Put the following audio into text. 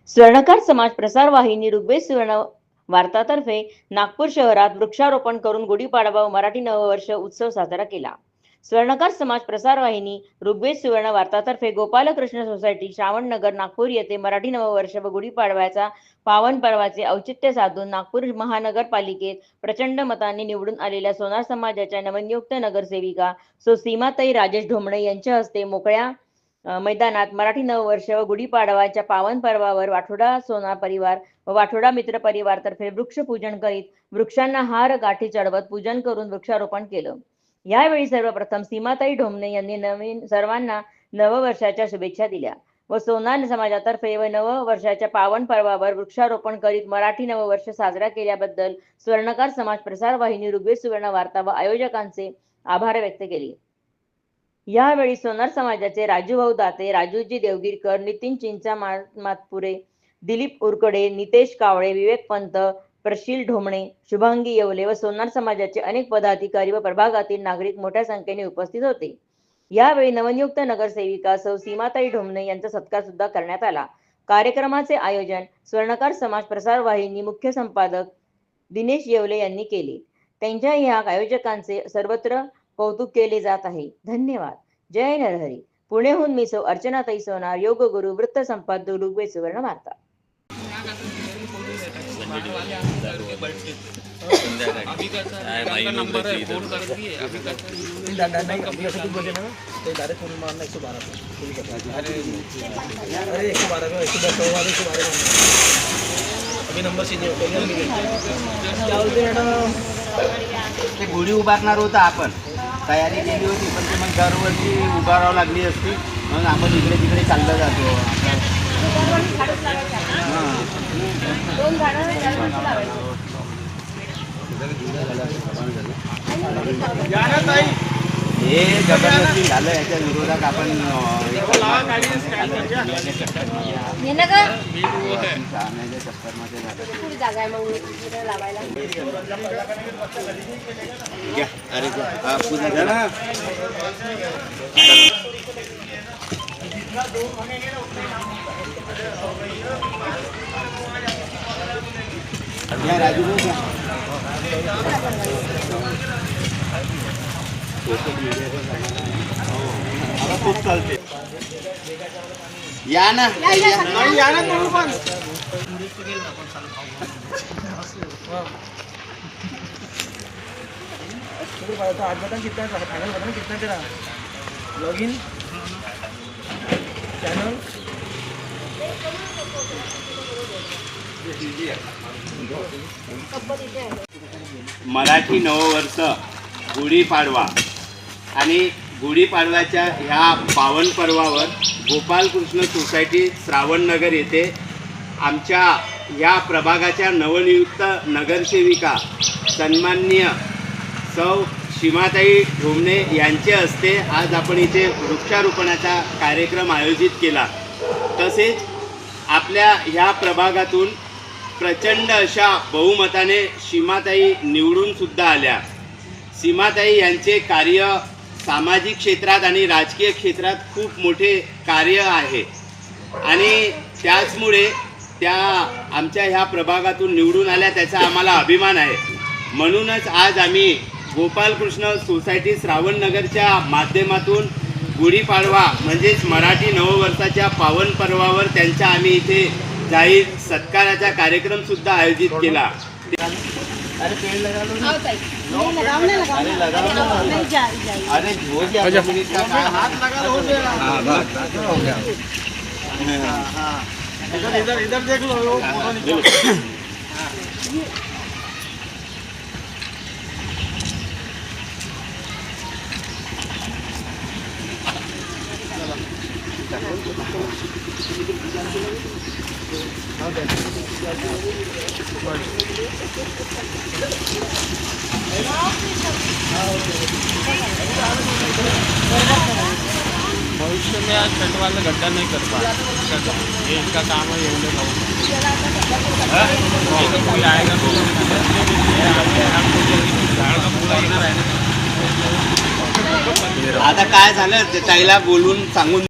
स्वर्णकार समाज प्रसार वाहिनी ऋग्वेद सुवर्ण वार्तातर्फे नागपूर शहरात वृक्षारोपण करून गुढीपाडवा व मराठी नववर्ष उत्सव साजरा केला। स्वर्णकार समाज प्रसार वाहिनी ऋग्वेद सुवर्ण वार्तातर्फे गोपालकृष्ण सोसायटी श्रावणनगर नागपूर येथे मराठी नववर्ष व गुढीपाडव्याचा पावन पर्वाचे औचित्य साधून नागपूर महानगरपालिकेत प्रचंड मताने निवडून आलेल्या सोनार समाजाच्या नवनियुक्त नगरसेविका सौ सीमाताई राजेश ढोमणे यांच्या हस्ते मोकळ्या मैदानात मराठी नववर्ष व गुढीपाडवाच्या पावन पर्वावर वाठोडा सोनार परिवार व वाठोडा मित्र परिवार तर्फे वृक्ष पूजन करीत वृक्षांना हार गाठी चढवत पूजन करून वृक्षारोपण केलं। यावेळी सर्वप्रथम सीमाताई ढोमणे यांनी सर्वांना नववर्षाच्या शुभेच्छा दिल्या व सोनार समाजातर्फे व नववर्षाच्या पावन पर्वावर वृक्षारोपण करीत मराठी नववर्ष साजरा केल्याबद्दल स्वर्णकार समाज प्रसार वाहिनी ऋग्वेद सुवर्ण वार्ता व आयोजकांचे आभार व्यक्त केले। यावेळी सोनार समाजाचे राजूभाऊ दाते, राजूजी देवगिरकर, नितीन मातपुरे, दिलीप उरकडे, नितेश कावळे, विवेक पंत, प्रशील ढोमणे, शुभांगी येवले व सोनार समाजाचे अनेक पदाधिकारी व प्रभागातील नागरिक मोठ्या संख्येने उपस्थित होते। यावेळी नवनियुक्त नगरसेविका सौ सीमाताई ढोमणे यांचा सत्कार सुद्धा करण्यात आला। कार्यक्रमाचे आयोजन स्वर्णकार समाज प्रसार वाहिनी मुख्य संपादक दिनेश येवले यांनी केले। त्यांच्या या आयोजकांचे सर्वत्र कौतुक केले जात आहे। धन्यवाद। जय नरहरी। पुणेहून मी सौ अर्चनाताई सोनार, योग गुरु, वृत्त संपादक, ऋग्वेद सुवर्ण वार्ता। ते गुढी उभारणार होता, आपण तयारी केली होती, पण ते मग दरवर्षी उभारावं लागली असती, मग आपण इकडे तिकडे चाललं जातो। हे जबरदस्ती झालं, याच्या विरोधात आपण चक्करमध्ये अरे पूजा झाला। राजू खूप चालते, या ना या ना तुम्ही पण। आज बटन कितना फाइनल बटन कितना तेरा लॉगिन चैनल मराठी नववर्ष, गुढीपाडवा आणि गुढीपाडव्याच्या ह्या पावन पर्वावर गोपालकृष्ण सोसायटी श्रावणनगर येथे आमच्या या प्रभागाच्या नवनियुक्त नगरसेविका सन्माननीय सौ सीमाताई ढोमणे यांच्या हस्ते आज आपण इथे वृक्षारोपणाचा कार्यक्रम आयोजित केला। तसेच आपल्या ह्या प्रभागातून प्रचंड अशा बहुमताने सीमाताई निवडून सुद्धा आल्या। सीमाताई यांचे कार्य सामाजिक क्षेत्रात आणि राजकीय क्षेत्रात खूप मोठे कार्य आहे आणि त्याचमुळे त्या आमच्या ह्या प्रभागातून निवडून आल्या, त्याचा आम्हाला अभिमान आहे। म्हणूनच आज आम्ही गोपालकृष्ण सोसायटी श्रावणनगरच्या माध्यमातून गुढीपाडवा म्हणजेच मराठी नववर्षाच्या पावन पर्वावर त्यांचा आम्ही इथे जाहीर सत्काराचा कार्यक्रम सुद्धा आयोजित केला। अरे पेड़ लगा लो ना, अरे लगाओ ना, अरे हो गया, हाथ लगा लो, हो गया। इधर इधर देख लो, भविष्य में आज छठ वाला गड्ढा नहीं कर पा, ये इनका काम है। ये तो कोई आएगा तो झाड़ का पूरा इधर है ना। आता काय झालं, ताईला बोलून सांगून